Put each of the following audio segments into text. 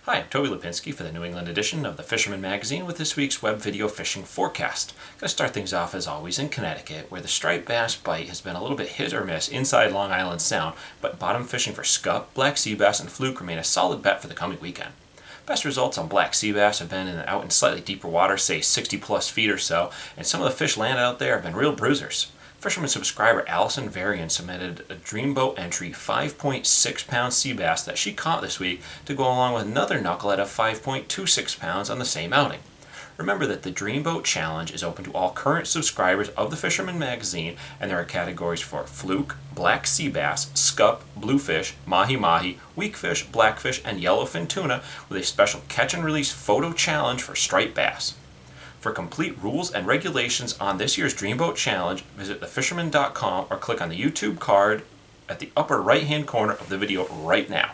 Hi, I'm Toby for the New England edition of the Fisherman magazine with this week's web video fishing forecast. I'm going to start things off as always in Connecticut, where the striped bass bite has been a little bit hit or miss inside Long Island Sound, but bottom fishing for scup, black sea bass, and fluke remain a solid bet for the coming weekend. Best results on black sea bass have been out in slightly deeper water, say 60 plus feet or so, and some of the fish landed out there have been real bruisers. Fisherman subscriber Allison Varian submitted a Dreamboat entry 5.6 pound sea bass that she caught this week to go along with another knucklehead of 5.26 pounds on the same outing. Remember that the Dreamboat Challenge is open to all current subscribers of the Fisherman magazine, and there are categories for fluke, black sea bass, scup, bluefish, mahi-mahi, weakfish, blackfish, and yellowfin tuna with a special catch and release photo challenge for striped bass. For complete rules and regulations on this year's Dreamboat Challenge, visit thefisherman.com or click on the YouTube card at the upper right-hand corner of the video right now.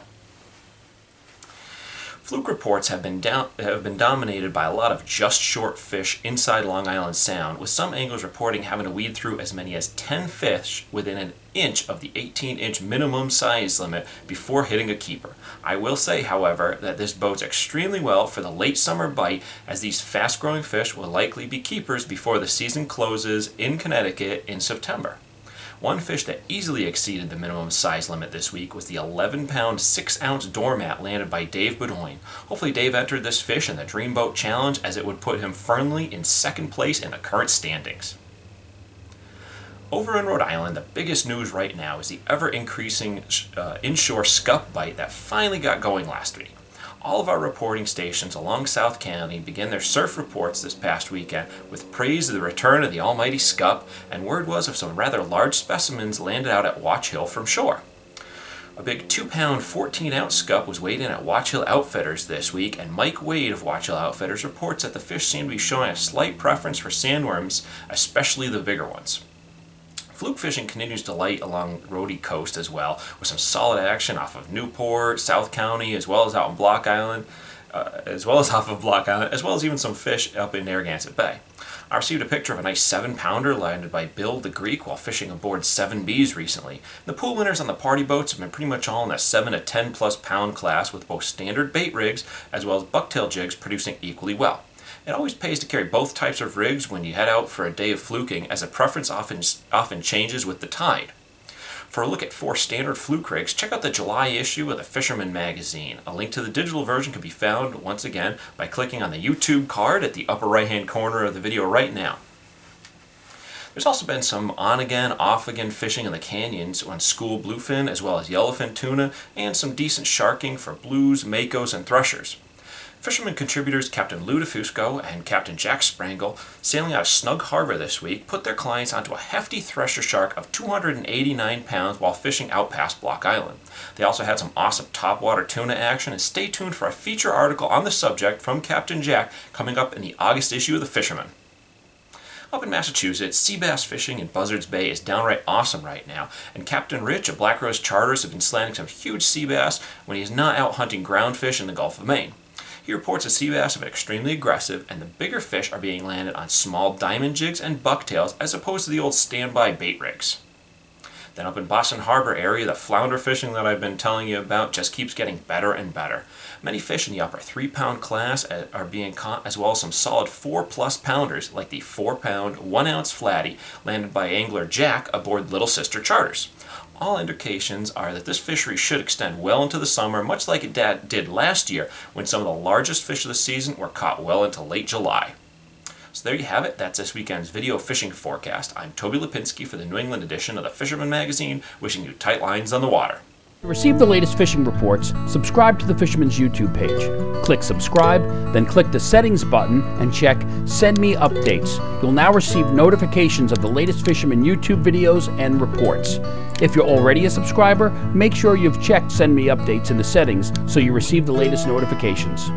Fluke reports have been dominated by a lot of just short fish inside Long Island Sound, with some anglers reporting having to weed through as many as 10 fish within an inch of the 18-inch minimum size limit before hitting a keeper. I will say, however, that this bodes extremely well for the late summer bite, as these fast-growing fish will likely be keepers before the season closes in Connecticut in September. One fish that easily exceeded the minimum size limit this week was the 11-pound, 6-ounce doormat landed by Dave Beaudoin. Hopefully Dave entered this fish in the Dreamboat Challenge, as it would put him firmly in second place in the current standings. Over in Rhode Island, the biggest news right now is the ever-increasing inshore scup bite that finally got going last week. All of our reporting stations along South County began their surf reports this past weekend with praise of the return of the almighty scup, and word was of some rather large specimens landed out at Watch Hill from shore. A big 2-pound, 14-ounce scup was weighed in at Watch Hill Outfitters this week, and Mike Wade of Watch Hill Outfitters reports that the fish seem to be showing a slight preference for sandworms, especially the bigger ones. Fluke fishing continues to light along the Rhode coast as well, with some solid action off of Newport, South County, as well as out on Block Island, as well as even some fish up in Narragansett Bay. I received a picture of a nice 7-pounder landed by Bill the Greek while fishing aboard 7Bs recently. The pool winners on the party boats have been pretty much all in the 7 to 10 plus pound class, with both standard bait rigs as well as bucktail jigs producing equally well. It always pays to carry both types of rigs when you head out for a day of fluking, as a preference often changes with the tide. For a look at 4 standard fluke rigs, check out the July issue of the Fisherman magazine. A link to the digital version can be found, once again, by clicking on the YouTube card at the upper right-hand corner of the video right now. There's also been some on-again, off-again fishing in the canyons on school bluefin as well as yellowfin tuna, and some decent sharking for blues, makos, and threshers. Fisherman contributors Captain Lou DeFusco and Captain Jack Sprangle, sailing out of Snug Harbor this week, put their clients onto a hefty thresher shark of 289 pounds while fishing out past Block Island. They also had some awesome topwater tuna action, and stay tuned for a feature article on the subject from Captain Jack coming up in the August issue of the Fisherman. Up in Massachusetts, sea bass fishing in Buzzards Bay is downright awesome right now, and Captain Rich of Black Rose Charters has been slanting some huge sea bass when he is not out hunting groundfish in the Gulf of Maine. He reports the sea bass have been extremely aggressive, and the bigger fish are being landed on small diamond jigs and bucktails as opposed to the old standby bait rigs. Then up in Boston Harbor area, the flounder fishing that I've been telling you about just keeps getting better and better. Many fish in the upper 3-pound class are being caught, as well as some solid 4-plus pounders like the 4-pound, 1-ounce flatty landed by angler Jack aboard Little Sister Charters. All indications are that this fishery should extend well into the summer, much like it did last year when some of the largest fish of the season were caught well into late July. So there you have it. That's this weekend's video fishing forecast. I'm Toby for the New England edition of the Fisherman magazine, wishing you tight lines on the water. To receive the latest fishing reports, subscribe to the Fisherman's YouTube page. Click subscribe, then click the settings button and check Send Me Updates. You'll now receive notifications of the latest Fisherman YouTube videos and reports. If you're already a subscriber, make sure you've checked Send Me Updates in the settings so you receive the latest notifications.